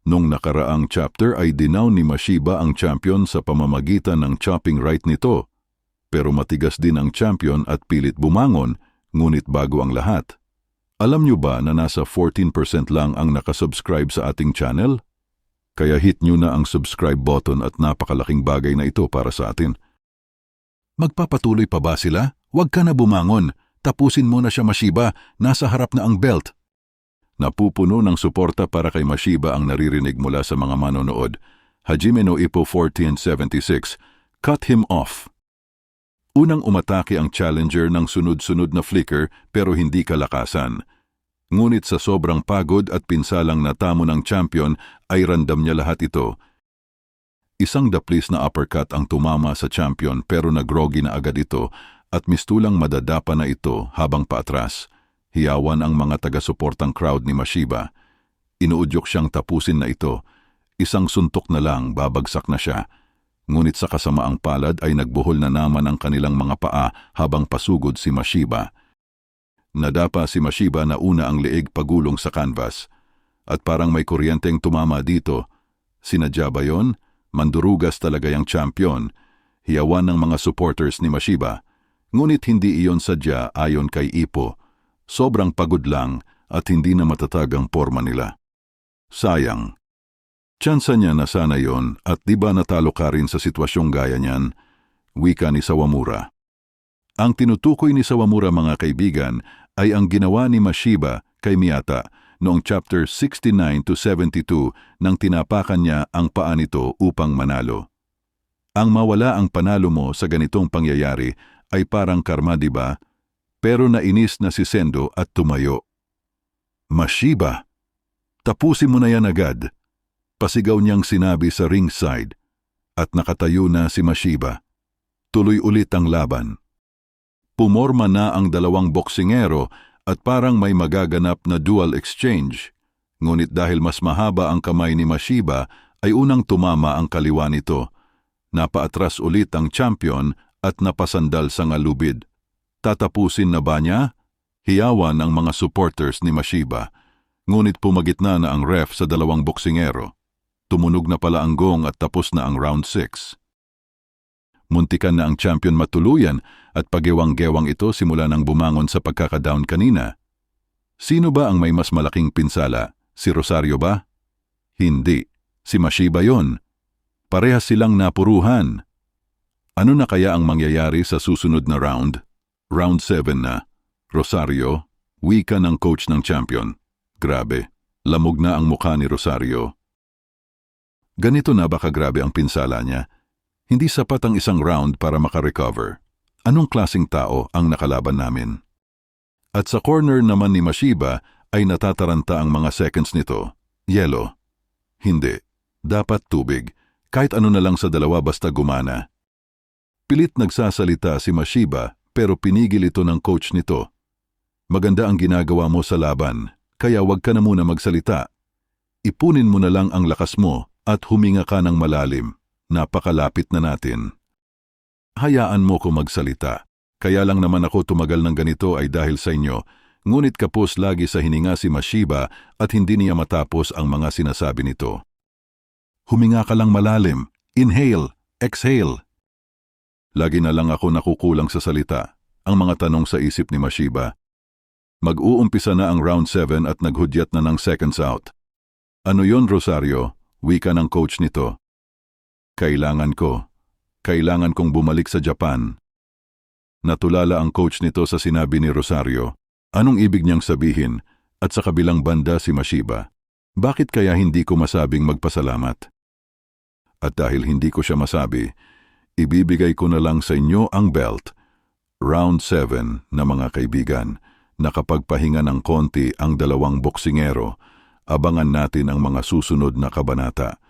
Nung nakaraang chapter ay dinown ni Mashiba ang champion sa pamamagitan ng chopping right nito. Pero matigas din ang champion at pilit bumangon, ngunit bago ang lahat. Alam nyo ba na nasa 14% lang ang nakasubscribe sa ating channel? Kaya hit nyo na ang subscribe button at napakalaking bagay na ito para sa atin. Magpapatuloy pa ba sila? Huwag ka na bumangon. Tapusin mo na siya, Mashiba. Nasa harap na ang belt. Napupuno ng suporta para kay Mashiba ang naririnig mula sa mga manonood. Hajime no Ippo 1476, cut him off. Unang umatake ang challenger ng sunod-sunod na flicker pero hindi kalakasan. Ngunit sa sobrang pagod at pinsalang natamo ng champion ay randam niya lahat ito. Isang daplis na uppercut ang tumama sa champion pero nagrogi na agad ito at mistulang madadapa na ito habang paatras. Hiyawan ang mga taga-suportang crowd ni Mashiba. Inuudyok siyang tapusin na ito. Isang suntok na lang, babagsak na siya. Ngunit sa kasamaang palad ay nagbuhol na naman ang kanilang mga paa habang pasugod si Mashiba. Nadapa si Mashiba na una ang leeg pagulong sa canvas. At parang may kuryenteng tumama dito. Sinadya ba yun? Mandurugas talaga yung champion. Hiyawan ng mga supporters ni Mashiba. Ngunit hindi iyon sadya ayon kay Ippo. Sobrang pagod lang at hindi na matatag ang porma nila. Sayang. Tsansa niya na sana yon at di ba natalo ka rin sa sitwasyong gaya niyan, wika ni Sawamura. Ang tinutukoy ni Sawamura, mga kaibigan, ay ang ginawa ni Mashiba kay Miyata noong chapter 69 to 72 nang tinapakan niya ang paa nito upang manalo. Ang mawala ang panalo mo sa ganitong pangyayari ay parang karma, di ba? Pero nainis na si Sendo at tumayo. Mashiba, tapusin mo na yan agad. Pasigaw niyang sinabi sa ringside at nakatayo na si Mashiba. Tuloy ulit ang laban. Pumorma na ang dalawang boksingero at parang may magaganap na dual exchange. Ngunit dahil mas mahaba ang kamay ni Mashiba ay unang tumama ang kaliwa nito. Napaatras ulit ang champion at napasandal sa ngalubid. Tatapusin na ba niya? Hiyawan ang mga supporters ni Mashiba. Ngunit pumagitna na ang ref sa dalawang boksingero. Tumunog na pala ang gong at tapos na ang round 6. Muntikan na ang champion matuluyan at pagiwang-gewang ito simula nang bumangon sa pagkakadown kanina. Sino ba ang may mas malaking pinsala? Si Rosario ba? Hindi. Si Mashiba yon. Parehas silang napuruhan. Ano na kaya ang mangyayari sa susunod na round? Round 7 na. Rosario, wika ng coach ng champion. Grabe, lamog na ang mukha ni Rosario. Ganito na ba kagrabe ang pinsala niya? Hindi sapat ang isang round para makarecover. Anong klaseng tao ang nakalaban namin? At sa corner naman ni Mashiba ay natataranta ang mga seconds nito. Yelo. Hindi. Dapat tubig. Kahit ano na lang sa dalawa basta gumana. Pilit nagsasalita si Mashiba pero pinigil ito ng coach nito. Maganda ang ginagawa mo sa laban, kaya wag ka na muna magsalita. Ipunin mo na lang ang lakas mo at huminga ka ng malalim. Napakalapit na natin. Hayaan mo ko magsalita. Kaya lang naman ako tumagal ng ganito ay dahil sa inyo, ngunit kapos lagi sa hininga si Mashiba at hindi niya matapos ang mga sinasabi nito. Huminga ka lang malalim. Inhale, exhale. Lagi na lang ako nakukulang sa salita. Ang mga tanong sa isip ni Mashiba. Mag-uumpisa na ang round 7 at naghudyat na ng seconds out. Ano yon, Rosario? Wika ng coach nito. Kailangan kong bumalik sa Japan. Natulala ang coach nito sa sinabi ni Rosario. Anong ibig niyang sabihin? At sa kabilang banda si Mashiba. Bakit kaya hindi ko masabing magpasalamat? At dahil hindi ko siya masabi, ibibigay ko na lang sa inyo ang belt. Round 7 na mga kaibigan. Nakapagpahinga ng konti ang dalawang boksingero. Abangan natin ang mga susunod na kabanata.